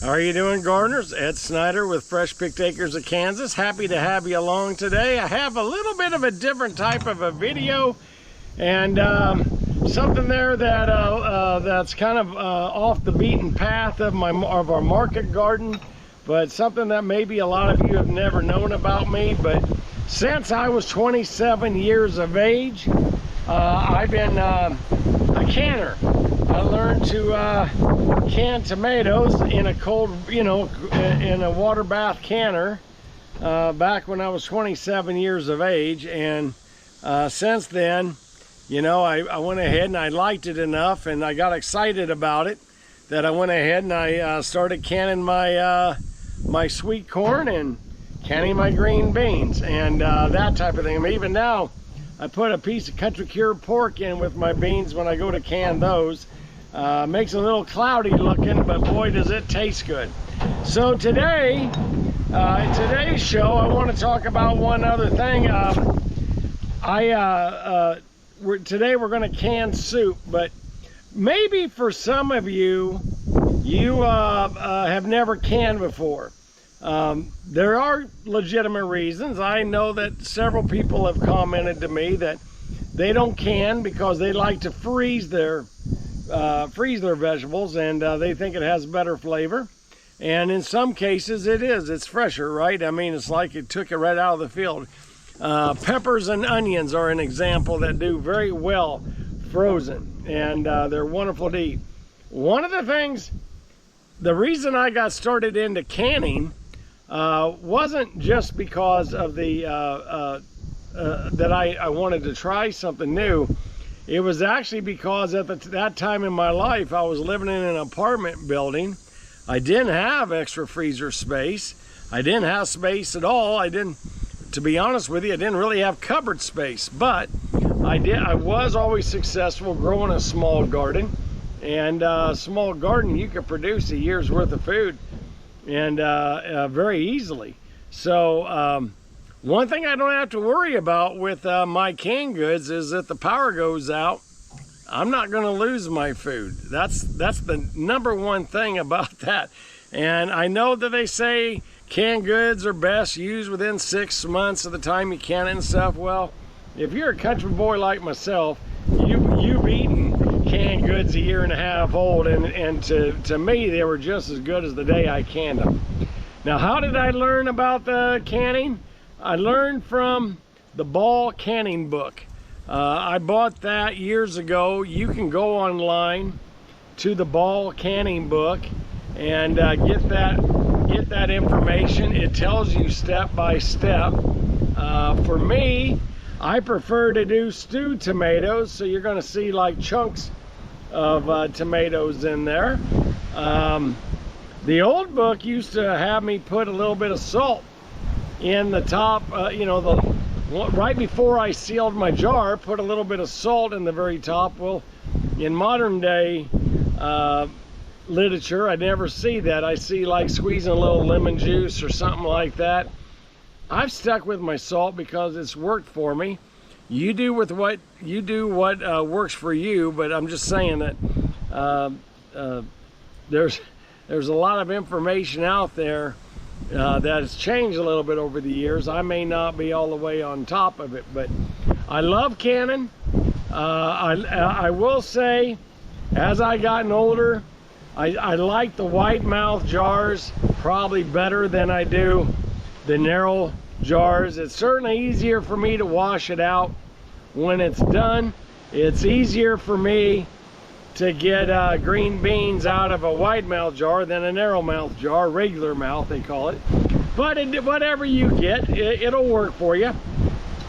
How are you doing, gardeners? Ed Snyder with Fresh Picked Acres of Kansas. Happy to have you along today. I have a little bit of a different type of a video and something there that that's kind of off the beaten path of our market garden, but something that maybe a lot of you have never known about me. But since I was 27 years of age, I've been a canner. I learned to can tomatoes in a cold, in a water bath canner back when I was 27 years of age. And since then, I went ahead and I liked it enough and I got excited about it that I went ahead and I started canning my sweet corn and canning my green beans and that type of thing. I mean, even now, I put a piece of country cured pork in with my beans when I go to can those. Makes it a little cloudy looking, but boy does it taste good. So today, in today's show, I want to talk about one other thing. Today we're going to can soup, but maybe for some of you, you have never canned before. There are legitimate reasons. I know that several people have commented to me that they don't can because they like to freeze their vegetables, and they think it has better flavor. And in some cases it's fresher, right? I mean, it's like it took it right out of the field. Peppers and onions are an example that do very well frozen, and they're wonderful to eat. One of the things, the reason I got started into canning wasn't just because of the that I wanted to try something new. It was actually because at that time in my life, I was living in an apartment building. I didn't have extra freezer space. I didn't have space at all. To be honest with you, I didn't really have cupboard space, but I was always successful growing a small garden. And a small garden, you could produce a year's worth of food and very easily. So one thing I don't have to worry about with my canned goods is that the power goes out, I'm not going to lose my food. That's the number one thing about that. And I know that they say canned goods are best used within 6 months of the time you can it and stuff. Well, if you're a country boy like myself, you've eaten canned goods a year and a half old, and to me they were just as good as the day I canned them. Now, how did I learn about the canning? I learned from the Ball Canning book. I bought that years ago. You can go online to the Ball Canning book and get that information. It tells you step by step. For me, I prefer to do stewed tomatoes, so you're going to see like chunks of tomatoes in there. The old book used to have me put a little bit of salt in the top, right before I sealed my jar, put a little bit of salt in the very top. Well, in modern day literature, I never see that. I see like squeezing a little lemon juice or something like that. I've stuck with my salt because it's worked for me. You do what works for you, but I'm just saying that there's a lot of information out there that has changed a little bit over the years. I may not be all the way on top of it, but I love canning. I will say, as I gotten older, I like the wide mouth jars probably better than I do the narrow jars. It's certainly easier for me to wash it out when it's done. It's easier for me to get green beans out of a wide mouth jar than a narrow mouth jar, regular mouth they call it. But whatever you get, it'll work for you.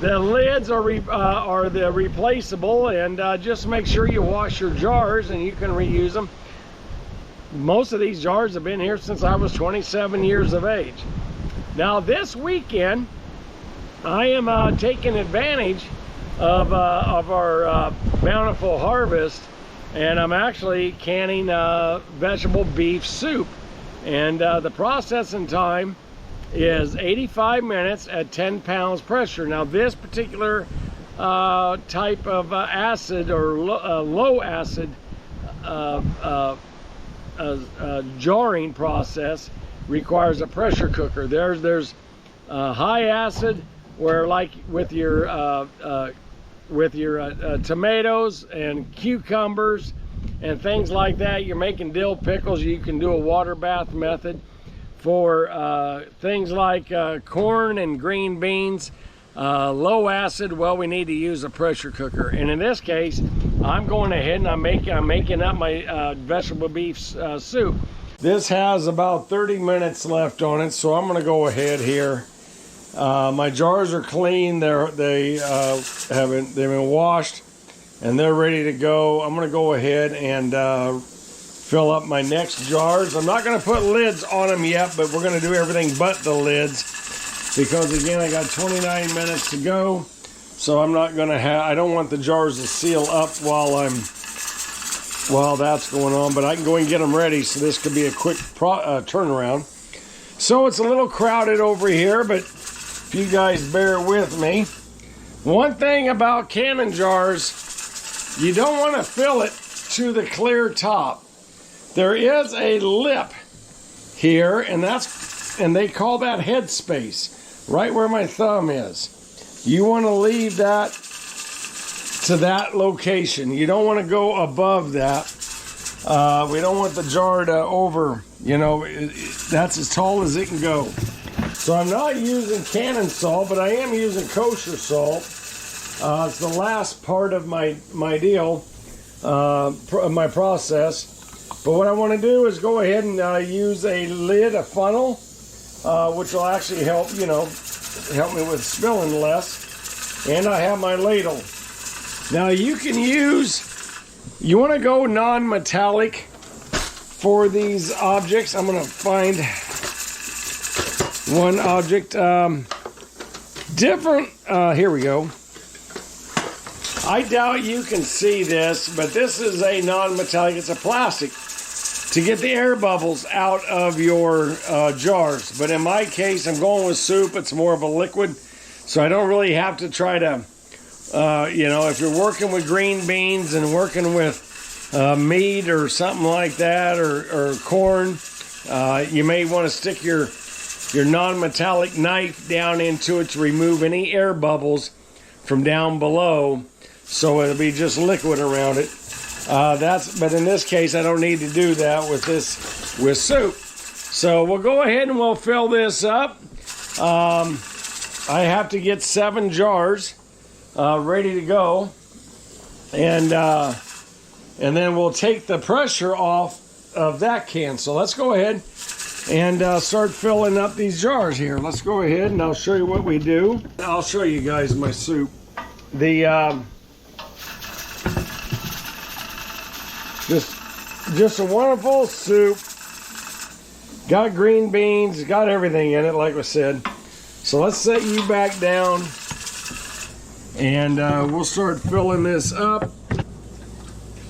The lids are the replaceable, and just make sure you wash your jars and you can reuse them. Most of these jars have been here since I was 27 years of age. Now this weekend, I am taking advantage of our bountiful harvest, and I'm actually canning vegetable beef soup. And the processing time is 85 minutes at 10 pounds pressure. Now this particular type of acid or low acid jarring process requires a pressure cooker. There's high acid, where like with your tomatoes and cucumbers and things like that, you're making dill pickles, you can do a water bath method. For things like corn and green beans, low acid, well, we need to use a pressure cooker. And in this case, I'm going ahead and I'm making up my vegetable beef soup. This has about 30 minutes left on it, so I'm going to go ahead here. My jars are clean. They've been washed, and they're ready to go. I'm going to go ahead and fill up my next jars. I'm not going to put lids on them yet, but we're going to do everything but the lids, because again, I got 29 minutes to go. So I'm not going to I don't want the jars to seal up while that's going on, but I can go and get them ready, so this could be a quick turnaround. So it's a little crowded over here, but if you guys bear with me. One thing about canning jars, you don't want to fill it to the clear top. There is a lip here, and they call that head space, right where my thumb is. You want to leave that to that location. You don't want to go above that. We don't want the jar to that's as tall as it can go. So I'm not using canning salt, but I am using kosher salt. It's the last part of my deal, my process. But what I want to do is go ahead and use a lid, a funnel, which will actually help me with spilling less. And I have my ladle. Now you want to go non-metallic for these objects. I'm going to find one object. Here we go. I doubt you can see this, but this is a non-metallic. It's a plastic to get the air bubbles out of your jars. But in my case, I'm going with soup. It's more of a liquid, so I don't really have to try to, if you're working with green beans and working with meat or something like that, or corn, you may want to stick your non-metallic knife down into it to remove any air bubbles from down below, so it'll be just liquid around it. But in this case, I don't need to do that with soup. So we'll go ahead and we'll fill this up. I have to get 7 jars ready to go, and then we'll take the pressure off of that can. So let's go ahead and start filling up these jars here. Let's go ahead and I'll show you what we do. I'll show you guys my soup. Just a wonderful soup. Got green beans, got everything in it, like I said. So let's set you back down, and we'll start filling this up.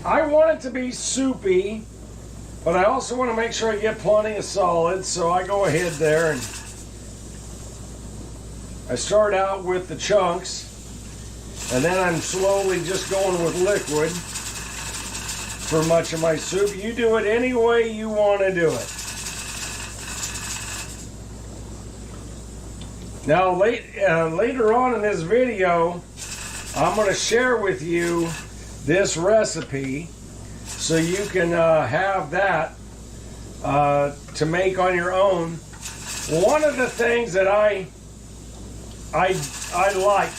I want it to be soupy, but I also want to make sure I get plenty of solids, so I go ahead there and I start out with the chunks, and then I'm slowly just going with liquid for much of my soup. You do it any way you want to do it. Now later on in this video, I'm going to share with you this recipe so you can have that to make on your own. One of the things that I like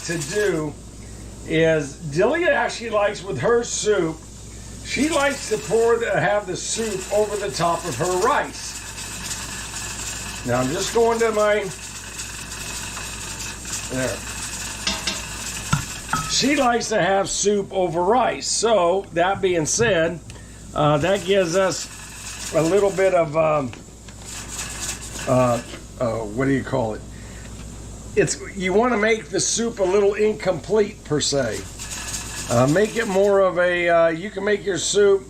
to do is, Delia actually likes with her soup, she likes to have the soup over the top of her rice. Now I'm just going to there. She likes to have soup over rice. So that being said, that gives us a little bit of what do you call it? You want to make the soup a little incomplete per se. Make it more of a, you can make your soup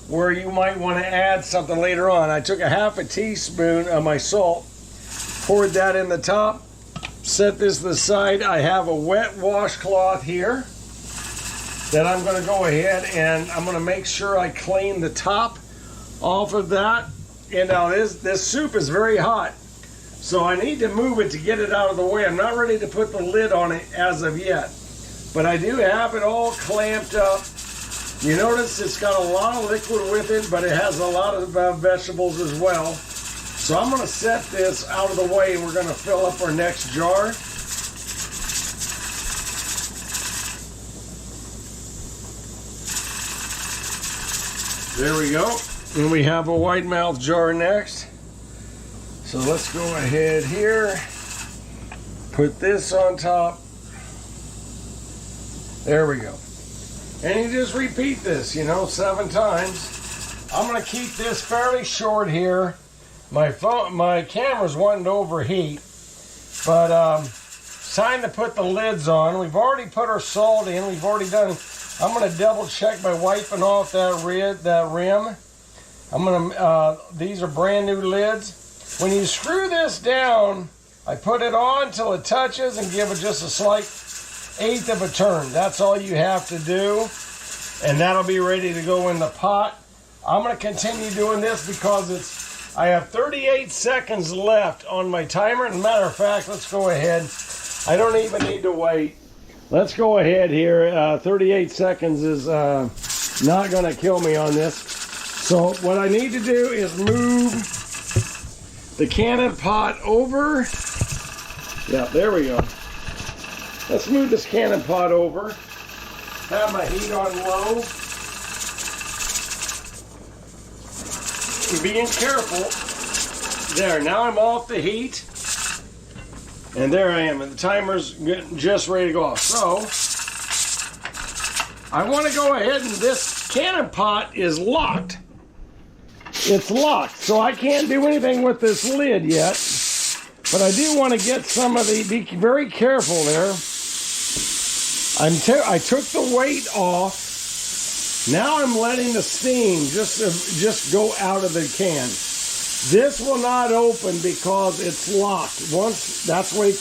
where you might want to add something later on. I took a half a teaspoon of my salt, poured that in the top, set this to the side. I have a wet washcloth here that I'm going to go ahead and I'm going to make sure I clean the top off of that. And now this soup is very hot, so I need to move it to get it out of the way. I'm not ready to put the lid on it as of yet, but I do have it all clamped up. You notice it's got a lot of liquid with it, but it has a lot of vegetables as well. So I'm going to set this out of the way, and we're going to fill up our next jar. There we go. And we have a white mouth jar next. So let's go ahead here. Put this on top. There we go. And you just repeat this, 7 times. I'm going to keep this fairly short here. My camera's wanting to overheat, but it's time to put the lids on. We've already put our salt in. We've already done. I'm going to double check by wiping off that rim. These are brand new lids. When you screw this down, I put it on till it touches and give it just a slight 1/8 of a turn. That's all you have to do, and that'll be ready to go in the pot. I'm going to continue doing this because I have 38 seconds left on my timer. As a matter of fact, let's go ahead. I don't even need to wait. Let's go ahead here. 38 seconds is not going to kill me on this. So what I need to do is move the cannon pot over. Yeah, there we go. Let's move this cannon pot over. Have my heat on low. Being careful. There, now I'm off the heat. And there I am, and the timer's just ready to go off. So, I want to go ahead, and this cannon pot is locked. It's locked, so I can't do anything with this lid yet. But I do want to get some of the, be very careful there. I took the weight off. Now I'm letting the steam just go out of the can. This will not open because it's locked. That's the way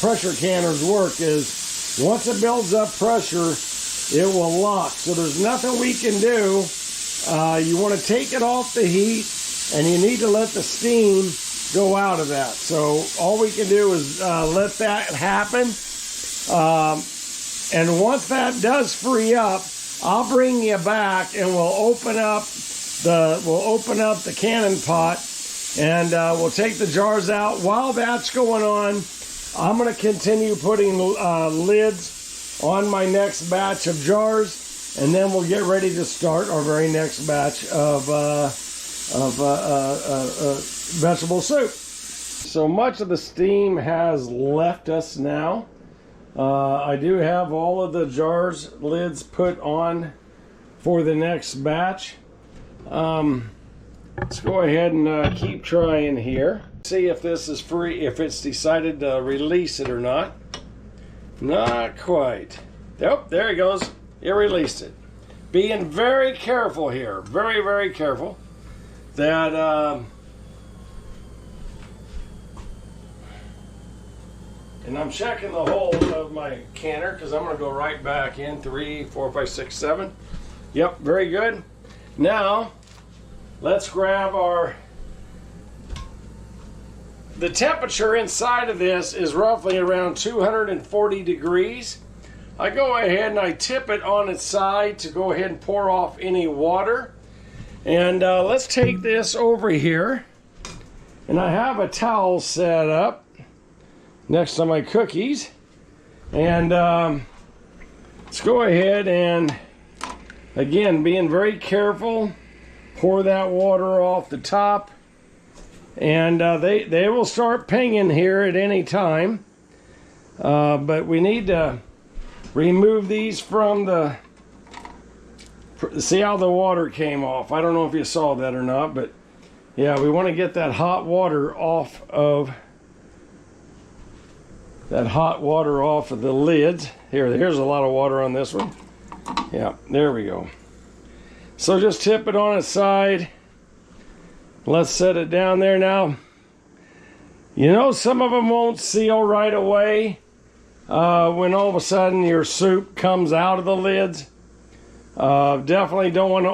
pressure canners work, is once it builds up pressure, it will lock. So there's nothing we can do. You want to take it off the heat, and you need to let the steam go out of that. So all we can do is let that happen. And once that does free up, I'll bring you back, and we'll open up the cannon pot, and we'll take the jars out. While that's going on, I'm going to continue putting lids on my next batch of jars, and then we'll get ready to start our very next batch of vegetable soup. So much of the steam has left us now. I do have all of the jars lids put on for the next batch. Let's go ahead and keep trying here. See if this is free, if it's decided to release it or not. Not quite. Yep, there it goes. It released it. Being very careful here. Very, very careful. That, and I'm checking the hole of my canner because I'm going to go right back in. 3, 4, 5, 6, 7. Yep, very good. Now, let's grab the temperature inside of this is roughly around 240 degrees. I go ahead and I tip it on its side to go ahead and pour off any water. And let's take this over here. And I have a towel set up next to my cookies. And let's go ahead and, again, being very careful, pour that water off the top. And they will start pinging here at any time. But we need to remove these from the... See how the water came off. I don't know if you saw that or not, but yeah, we want to get that hot water off of the lids. Here's a lot of water on this one. Yeah, there we go. So just tip it on its side. Let's set it down there now. You know, some of them won't seal right away when all of a sudden your soup comes out of the lids. Definitely don't want to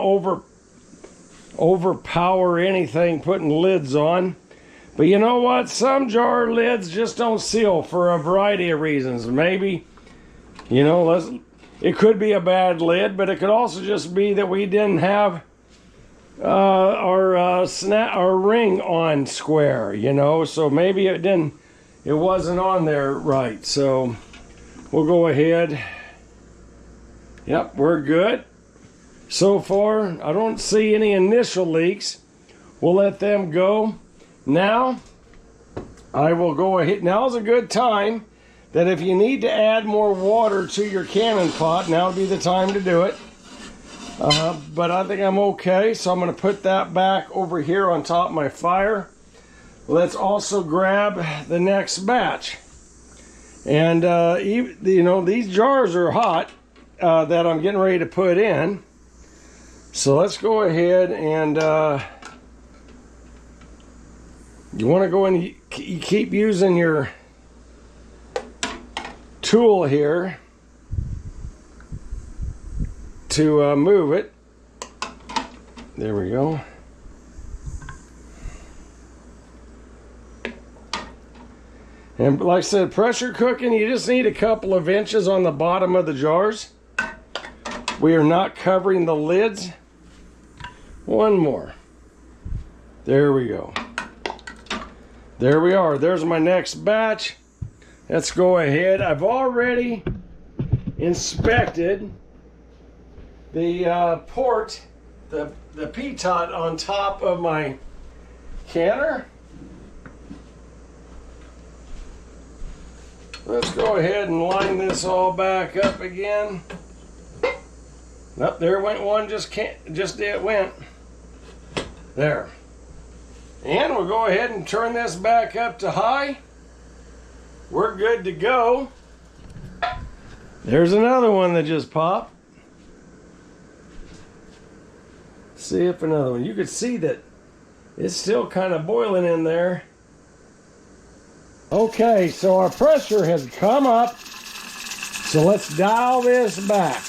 overpower anything putting lids on. But you know what? Some jar lids just don't seal for a variety of reasons. Maybe, you know, it could be a bad lid, but it could also just be that we didn't have our ring on square, you know, so maybe it wasn't on there right. So we'll go ahead. Yep, we're good so far. I don't see any initial leaks. We'll let them go. Now I will go ahead. Now's a good time that if you need to add more water to your cannon pot, now would be the time to do it. But I think I'm okay, so I'm going to put that back over here on top of my fire. Let's also grab the next batch. And, you know, these jars are hot that I'm getting ready to put in. So let's go ahead and you want to go and you keep using your tool here to move it. There we go. And like I said, pressure cooking, you just need a couple of inches on the bottom of the jars. We are not covering the lids. One more. There we go. There we are. There's my next batch. Let's go ahead. I've already inspected the port, the pitot on top of my canner. Let's go ahead and line this all back up again. Up there went one, just it went. There. And we'll go ahead and turn this back up to high. We're good to go. There's another one that just popped. See if another one. You could see that it's still kind of boiling in there. Okay, so our pressure has come up. So let's dial this back.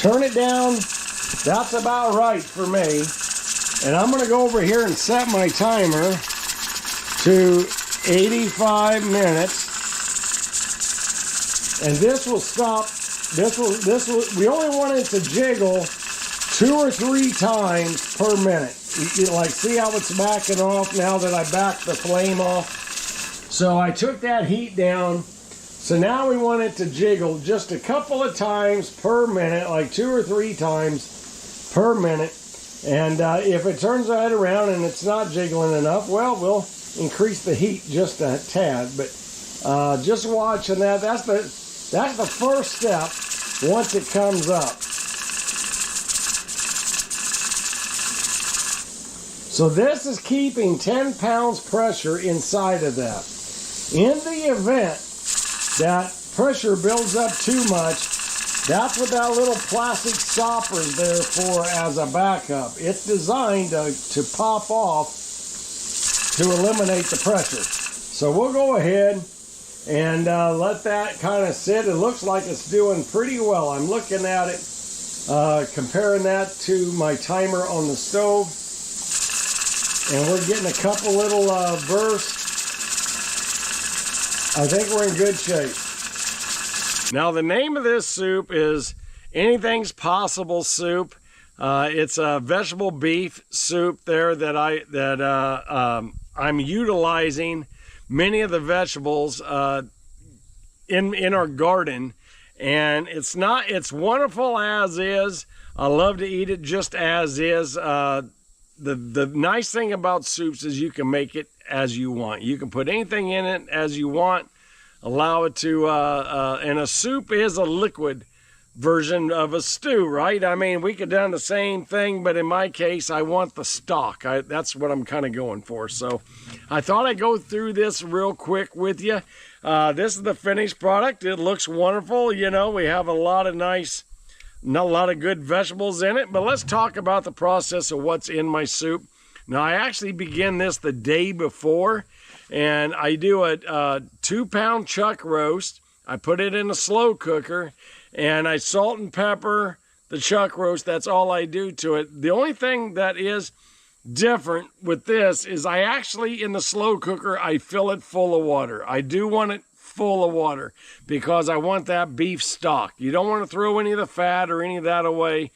Turn it down. That's about right for me. And I'm going to go over here and set my timer to 85 minutes. And this will stop. We only want it to jiggle 2 or 3 times per minute. You like, see how it's backing off now that I backed the flame off? So I took that heat down. So now we want it to jiggle just a couple of times per minute, like 2 or 3 times per minute. And if it turns right around and it's not jiggling enough, well, we'll increase the heat just a tad. But just watching that, that's the first step once it comes up. So this is keeping 10 pounds pressure inside of that. In the event that pressure builds up too much, that's what that little plastic stopper is there for as a backup. It's designed to pop off to eliminate the pressure. So we'll go ahead and let that kind of sit. It looks like it's doing pretty well. I'm looking at it, comparing that to my timer on the stove. And we're getting a couple little bursts. I think we're in good shape. Now the name of this soup is Anything's Possible Soup. It's a vegetable beef soup there that I'm utilizing many of the vegetables in our garden, and it's wonderful as is. I love to eat it just as is. The nice thing about soups is you can make it as you want. You can put anything in it as you want. Allow it to, and a soup is a liquid version of a stew, right? I mean, we could have done the same thing, but in my case, I want the stock. That's what I'm kind of going for. So I thought I'd go through this real quick with you. This is the finished product. It looks wonderful. You know, we have a lot of good vegetables in it, but let's talk about the process of what's in my soup. Now, I actually begin this the day before, and I do a 2-pound chuck roast. I put it in a slow cooker, and I salt and pepper the chuck roast. That's all I do to it. The only thing that is different with this is I actually, in the slow cooker, I fill it full of water. I do want it full of water because I want that beef stock. You don't want to throw any of the fat or any of that away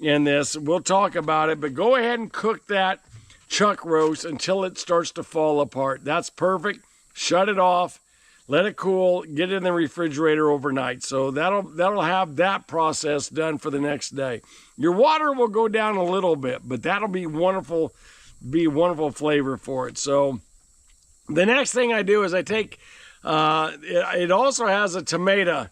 in this. We'll talk about it, but go ahead and cook that chuck roast until it starts to fall apart. That's perfect. Shut it off, let it cool, get it in the refrigerator overnight. So that'll have that process done for the next day. Your water will go down a little bit, but that'll be wonderful flavor for it. So the next thing I do is I take it also has a tomato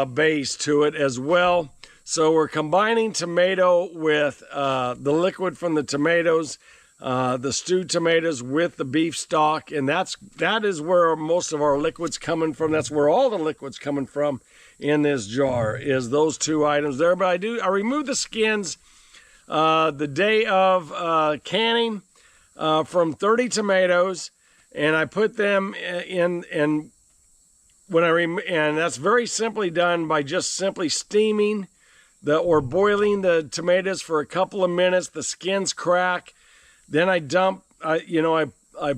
base to it as well. So we're combining tomato with the liquid from the tomatoes, the stewed tomatoes with the beef stock, and that is where most of our liquid's coming from. That's where all the liquid's coming from in this jar, is those two items there. But I remove the skins the day of canning from 30 tomatoes, and I put them in, and that's very simply done by just simply steaming or boiling the tomatoes for a couple of minutes. The skins crack. Then I dump, I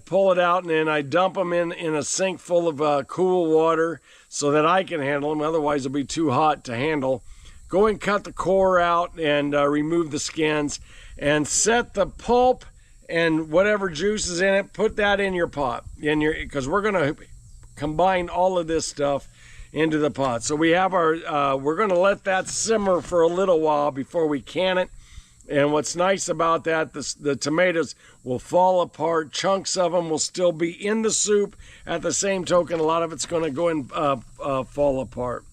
pull it out, and then I dump them in a sink full of cool water so that I can handle them. Otherwise, it'll be too hot to handle. Go and cut the core out and remove the skins, and set the pulp and whatever juice is in it. Put that in your pot, because we're going to combine all of this stuff into the pot. So we have we're going to let that simmer for a little while before we can it. And what's nice about that, the tomatoes will fall apart. Chunks of them will still be in the soup. At the same token, a lot of it's going to go and fall apart.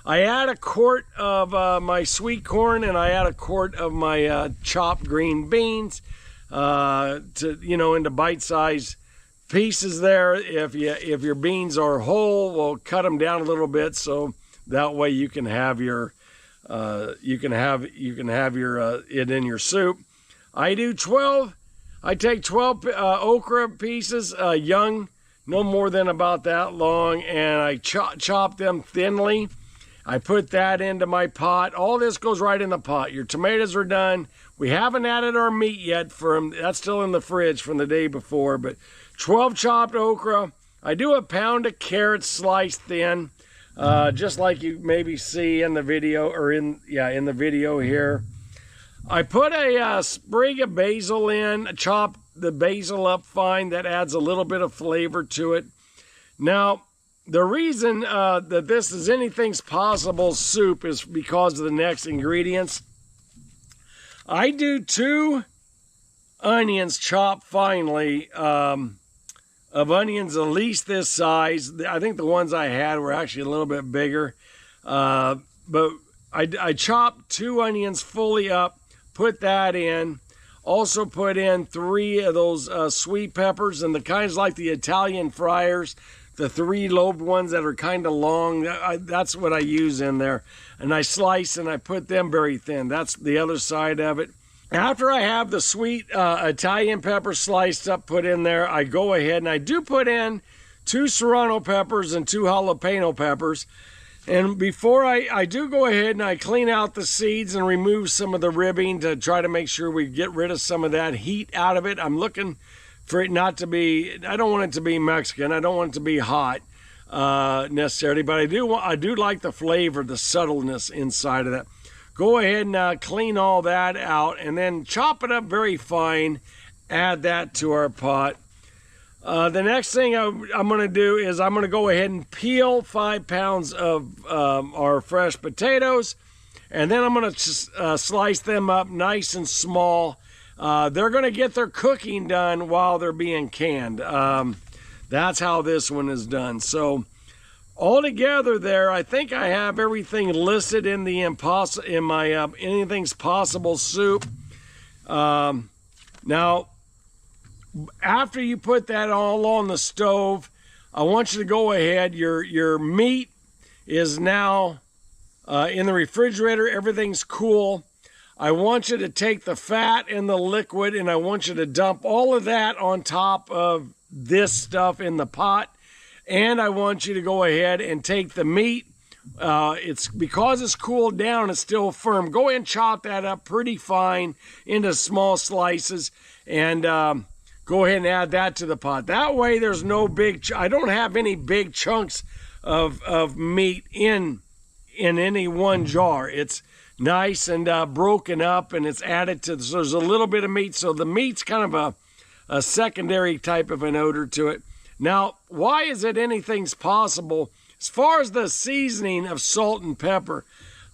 I add a quart of my sweet corn, and I add a quart of my chopped green beans into bite-sized pieces there. If your beans are whole, we'll cut them down a little bit so that way you can have your it in your soup. I take 12 okra pieces, young, no more than about that long, and I chop them thinly. I put that into my pot. All this goes right in the pot. Your tomatoes are done. We haven't added our meat yet that's still in the fridge from the day before, but 12 chopped okra. I do a pound of carrots sliced thin, just like you maybe see in the video, or in the video here. I put a sprig of basil in, chop the basil up fine. That adds a little bit of flavor to it. Now, the reason that this is anything's possible soup is because of the next ingredients. I do 2 onions chopped finely, of onions at least this size. I think the ones I had were actually a little bit bigger. But I chopped 2 onions fully up, put that in. Also put in 3 of those sweet peppers, and the kinds like the Italian fryers, the 3 lobed ones that are kind of long. That's what I use in there. And I slice and I put them very thin. That's the other side of it. After I have the sweet Italian pepper sliced up, put in there, I go ahead and I do put in 2 serrano peppers and 2 jalapeno peppers. And before I do go ahead and I clean out the seeds and remove some of the ribbing to try to make sure we get rid of some of that heat out of it. I'm looking for it not to be, I don't want it to be Mexican. I don't want it to be hot necessarily, but I do like the flavor, the subtleness inside of that. Go ahead and clean all that out, and then chop it up very fine. Add that to our pot. The next thing I'm going to do is I'm going to go ahead and peel 5 pounds of our fresh potatoes, and then I'm going to slice them up nice and small. They're going to get their cooking done while they're being canned. That's how this one is done. So all together there, I think I have everything listed in the my anything's possible soup. Now, after you put that all on the stove, I want you to go ahead. Your meat is now in the refrigerator. Everything's cool. I want you to take the fat and the liquid, and I want you to dump all of that on top of this stuff in the pot. And I want you to go ahead and take the meat It's because it's cooled down, it's still firm. Go ahead and chop that up pretty fine into small slices, and go ahead and add that to the pot. That way there's no big, I don't have any big chunks of meat in any one jar. It's nice and broken up, and it's added to, so there's a little bit of meat. So the meat's kind of a secondary type of an odor to it. Now, why is it anything's possible? As far as the seasoning of salt and pepper,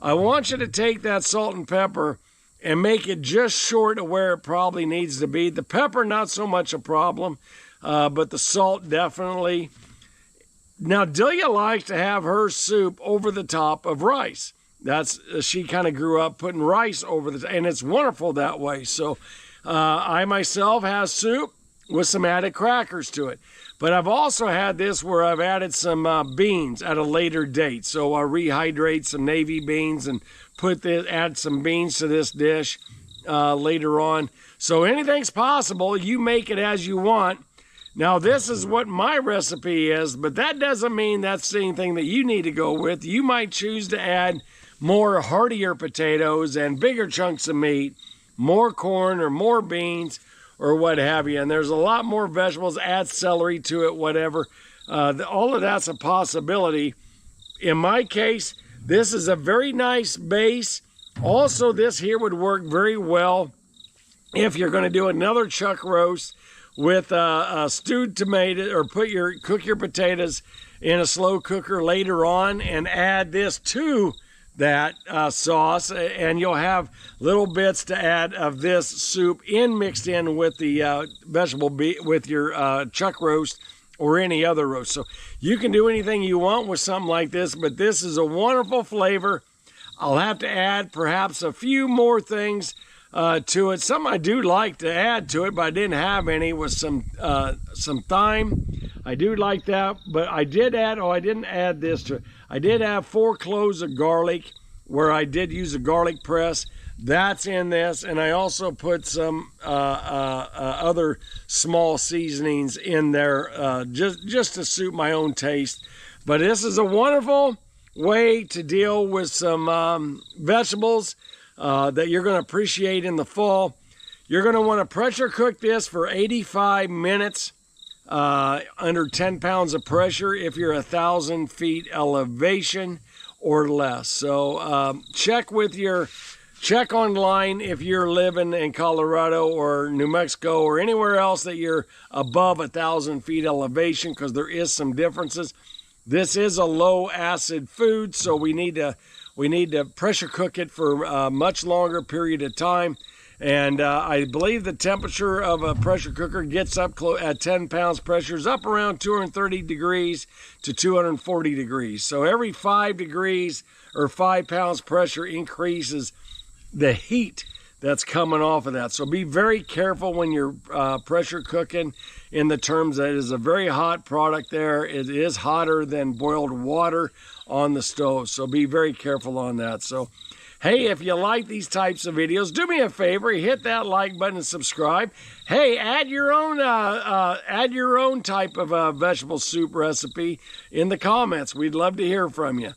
I want you to take that salt and pepper and make it just short of where it probably needs to be. The pepper, not so much a problem, but the salt definitely. Now, Delia likes to have her soup over the top of rice. That's, she kind of grew up putting rice over the, and it's wonderful that way. So I myself have soup with some added crackers to it. But I've also had this where I've added some beans at a later date. So I'll rehydrate some navy beans and add some beans to this dish later on. So anything's possible. You make it as you want. Now, this is what my recipe is, but that doesn't mean that's anything that you need to go with. You might choose to add more heartier potatoes and bigger chunks of meat, more corn or more beans, or what have you. And there's a lot more vegetables, add celery to it, whatever. All of that's a possibility. In my case, this is a very nice base. Also, this here would work very well if you're going to do another chuck roast with a stewed tomato, or cook your potatoes in a slow cooker later on and add this to that sauce, and you'll have little bits to add of this soup mixed in with the with your chuck roast or any other roast. So you can do anything you want with something like this, but this is a wonderful flavor. I'll have to add perhaps a few more things to it. Some I do like to add to it, but I didn't have any, was some thyme. I do like that, but I did add, I didn't add this to it. I did have 4 cloves of garlic, where I did use a garlic press. That's in this, and I also put some other small seasonings in there just to suit my own taste. But this is a wonderful way to deal with some vegetables that you're going to appreciate in the fall. You're going to want to pressure cook this for 85 minutes under 10 pounds of pressure if you're 1,000 feet elevation or less. So check online if you're living in Colorado or New Mexico or anywhere else that you're above 1,000 feet elevation, because there is some differences. This is a low acid food, so we need to pressure cook it for a much longer period of time. And I believe the temperature of a pressure cooker gets up at 10 pounds pressure is up around 230 degrees to 240 degrees. So every 5 degrees or 5 pounds pressure increases the heat that's coming off of that. So be very careful when you're pressure cooking, in the terms that it is a very hot product there. It is hotter than boiled water on the stove. So be very careful on that. So hey, if you like these types of videos, do me a favor, hit that like button and subscribe. Hey, add your own type of vegetable soup recipe in the comments. We'd love to hear from you.